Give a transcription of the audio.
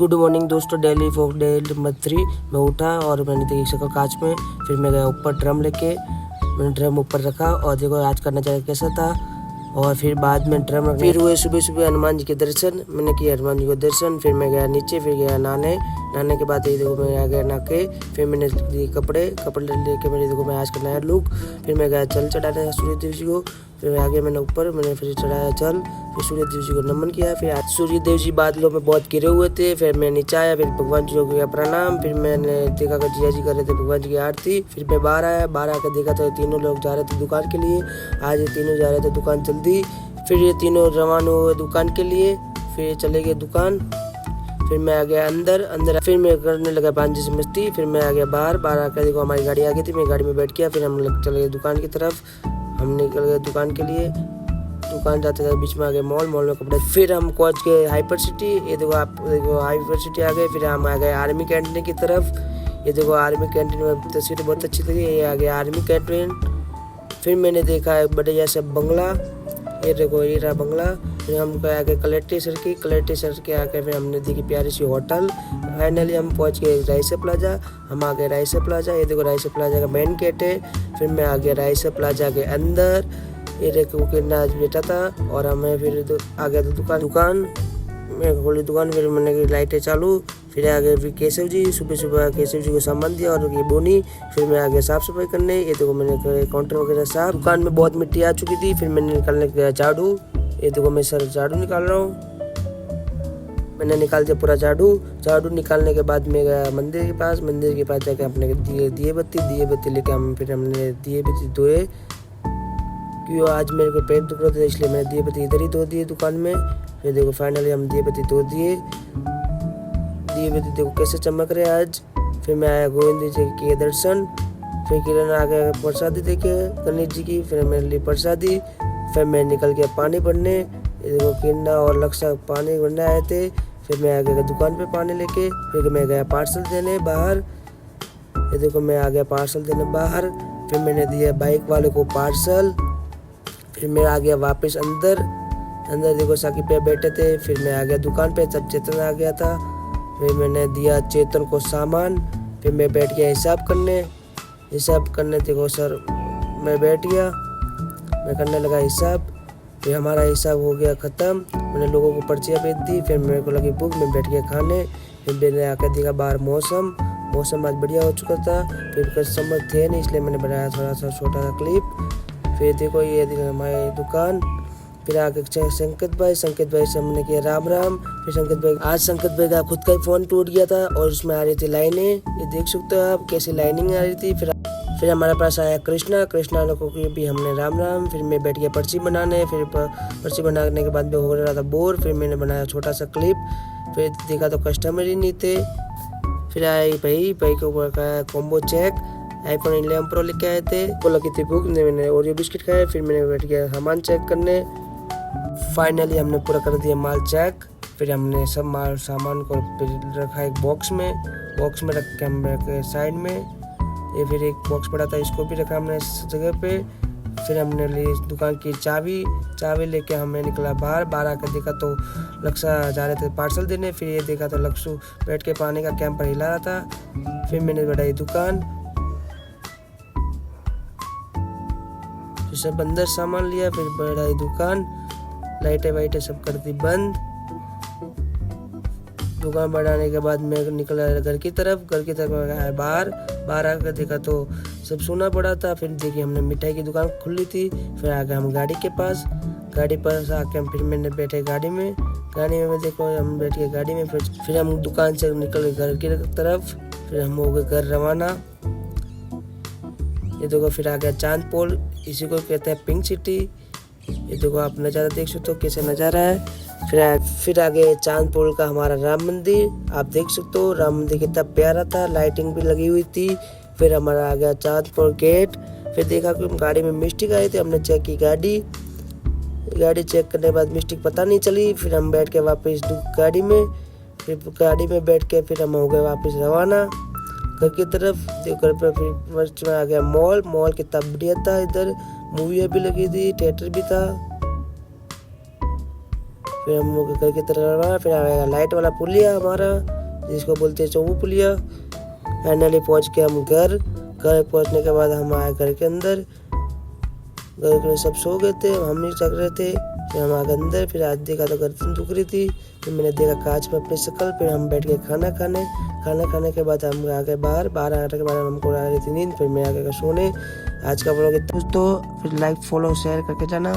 Good morning दोस्तों, daily for day number 3। मैं उठा और मैंने देखी शक्ल कांच में, फिर मैं गया ऊपर ड्रम लेके, मैंने ड्रम ऊपर रखा और देखो आज का नज़ारा कैसा था। और फिर बाद में ड्रम रख, फिर हुए सुबह सुबह हनुमान जी के दर्शन, मैंने किया हनुमान जी को दर्शन। फिर मैं गया नीचे, फिर गया नहाने के बाद ये देखो मैं आ गया नहा के, फिर मैंने लिए कपड़े लेके मेरे देखो मैं आज का नया लुक। फिर मैं गया जल चढ़ाने सूर्य देव जी को, फिर आ गया मैंने ऊपर, मैंने फिर चढ़ाया जल, फिर सूर्य देव जी को नमन किया। फिर आज सूर्य देव जी बादलों में बहुत गिरे हुए थे, फिर मैं नीचे आया, फिर भगवान जी को किया प्रणाम। फिर मैंने देखा कि जिया जी कर रहे थे भगवान जी की आरती। फिर मैं बाहर आया, बाहर आकर देखा तो तीनों लोग जा रहे थे दुकान के लिए। आज ये तीनों जा रहे थे दुकान जल्दी, फिर ये तीनों रवाना हुए दुकान के लिए, फिर चले गए दुकान। फिर मैं आ गया अंदर, फिर मैं करने लगा पांच जैसी मस्ती। फिर मैं आ गया बाहर आकर देखो हमारी गाड़ी आ गई थी, मैं गाड़ी में बैठ गया। फिर हम लोग चले गए दुकान की तरफ, हम निकल गए दुकान के लिए। दुकान जाते जाते बीच में आ गए मॉल में कपड़े। फिर हम पहुंच गए हाइपर सिटी, ये देखो आप देखो हाइपर सिटी आ गए। फिर हम आ गए आर्मी कैंटीन की तरफ, ये देखो आर्मी कैंटीन में तस्वीर बहुत अच्छी लगी, ये आ गया आर्मी कैंटीन। फिर मैंने देखा एक बढ़िया सा बंगला, ये देखो ये रहा बंगला। फिर हम आगे कलेक्ट्री सर के आके फिर हमने देखी प्यारी सी होटल। फाइनली हम पहुंच गए राइसा प्लाजा, हम आ गए राइसा प्लाजा, ये देखो राइसा प्लाजा का मेन गेट है। फिर मैं आ गया राइसा प्लाजा के अंदर, ये देखो कितना आज बैठा था। और हमें फिर आ गया था दुकान मैं खोली दुकान। फिर मैंने की लाइटें चालू, फिर आ गए फिर केशव जी, सुबह केशव जी को सामान दिया और ये बोनी। फिर मैं आ गया साफ सफाई करने, ये देखो मैंने काउंटर वगैरह साफ, दुकान में बहुत मिट्टी आ चुकी थी। फिर मैंने निकालने गया झाड़ू, ये देखो मैं सर झाड़ू निकाल रहा हूँ, मैंने निकाल दिया पूरा झाड़ू निकालने के बाद मैं गया मंदिर के पास जाके अपने दिए बत्ती लेके फिर हमने दिए बत्ती धोए, क्यों आज मेरे को पेट दुख रहा था इसलिए मैंने दिए बत्ती इधर ही धो दिए दुकान में। फिर देखो फाइनली हम दिए बत्ती धो दिए, दिए बत्ती देखो कैसे चमक रहे आज। फिर मैं आया गोविंद जी के दर्शन, फिर किरण आ गया प्रसादी देखे गणेश जी की, फिर मैंने ली प्रसादी। फिर मैं निकल गया पानी भरने, देखो किन्ना और लक्ष्य पानी भरने आए थे। फिर मैं आ गया दुकान पे पानी लेके, फिर मैं गया पार्सल देने बाहर, ये देखो मैं आ गया पार्सल देने बाहर। फिर मैंने दिया बाइक वाले को पार्सल। फिर मैं आ गया वापस अंदर देखो साकी पे बैठे थे। फिर मैं आ गया दुकान पे, तब चेतन आ गया था। फिर मैंने दिया चेतन को सामान, फिर मैं बैठ गया हिसाब करने देखो सर मैं बैठ गया, मैं करने लगा हिसाब। फिर हमारा हिसाब हो गया ख़त्म, मैंने लोगों को पर्चियाँ भेज दी। फिर मेरे को लगी भूख, मैं बैठ गया खाने। फिर मैंने आकर देखा बाहर मौसम आज बढ़िया हो चुका था। फिर कस्टमर थे नहीं इसलिए मैंने बनाया थोड़ा सा छोटा सा क्लिप। फिर देखो ये हमारी दुकान। फिर आगे संकेत भाई से हमने किया राम। फिर संकेत भाई का खुद का फ़ोन टूट गया था और उसमें आ रही थी लाइनें, ये देख सकते हो आप कैसी लाइनिंग आ रही थी। फिर हमारे पास आया कृष्णा को भी हमने राम। फिर मैं बैठ गया पर्ची बनाने, फिर पर्ची बनाने के बाद में हो रहा था बोर। फिर मैंने बनाया छोटा सा क्लिप, फिर देखा तो कस्टमर ही नहीं थे। फिर आए भाई को कॉम्बो चेक iPhone 11 Pro लेके आए थे, को लगी थी भूख, मैंने ओरियो बिस्किट खाए। फिर मैंने बैठ गया सामान चेक करने। फाइनली हमने पूरा कर दिया माल चेक। फिर हमने सब सामान को रखा एक बॉक्स में रख के हम रखे साइड में। ये फिर एक बॉक्स पड़ा था, इसको भी रखा हमने इस जगह पे। फिर हमने ली दुकान की चाबी लेके हमें निकला बाहर आकर देखा तो लक्ष्य जा रहे थे पार्सल देने। फिर ये देखा तो लक्ष्य बैठ के पानी का कैंपर हिला रहा था। फिर मैंने बढ़ाई दुकान, फिर सब अंदर सामान लिया, फिर बढ़ाई दुकान, लाइटें वाइटें सब कर दी बंद। दुकान बढ़ाने के बाद मैं निकला घर की तरफ आया बाहर आकर देखा तो सब सोना पड़ा था। फिर देखिए हमने मिठाई की दुकान खुली थी। फिर आ गए हम गाड़ी पर आके फिर मैंने बैठे गाड़ी में मैं देखो हम बैठ गए गाड़ी में। फिर हम दुकान से निकल गए घर की तरफ, फिर हम हो गए घर रवाना। ये देखो फिर आ गया चांदपोल, इसी को कहते हैं पिंक सिटी। ये देखो आप नज़ारा देख सकते हो कैसे नज़ारा है। फिर आगे चांदपोल का हमारा राम मंदिर, आप देख सकते हो राम मंदिर कितना प्यारा था, लाइटिंग भी लगी हुई थी। फिर हमारा आ गया चांदपोल गेट। फिर देखा कि हम गाड़ी में मिस्टेक आई थी, हमने चेक की गाड़ी चेक करने के बाद मिस्टेक पता नहीं चली। फिर हम बैठ के वापस गाड़ी में बैठ के फिर हम हो गए वापस रवाना घर की तरफ। घर पर फिर फर्स्ट में आ गया मॉल कितना बढ़िया था, इधर मूवी भी लगी थी, थिएटर भी था। फिर हम लोग घर की तरफ रवाना। फिर आएगा लाइट वाला पुलिया हमारा, जिसको बोलते हैं चौबू पुलिया। फाइनली पहुँच के हम घर पहुँचने के बाद हम आए घर के अंदर। घर में सब सो गए थे, हम ही जग रहे थे। फिर हम आ गए अंदर। फिर आज देखा तो गर्दन दुख रही थी। फिर मैंने देखा कांच में अपनी शक्ल। फिर हम बैठ के खाना खाने के बाद हम आ गए बाहर आने के बाद हमको आ रही थी नींद। फिर मैं आ गया सोने। आज का ब्लॉग इतना, तो फिर लाइक फॉलो शेयर करके जाना।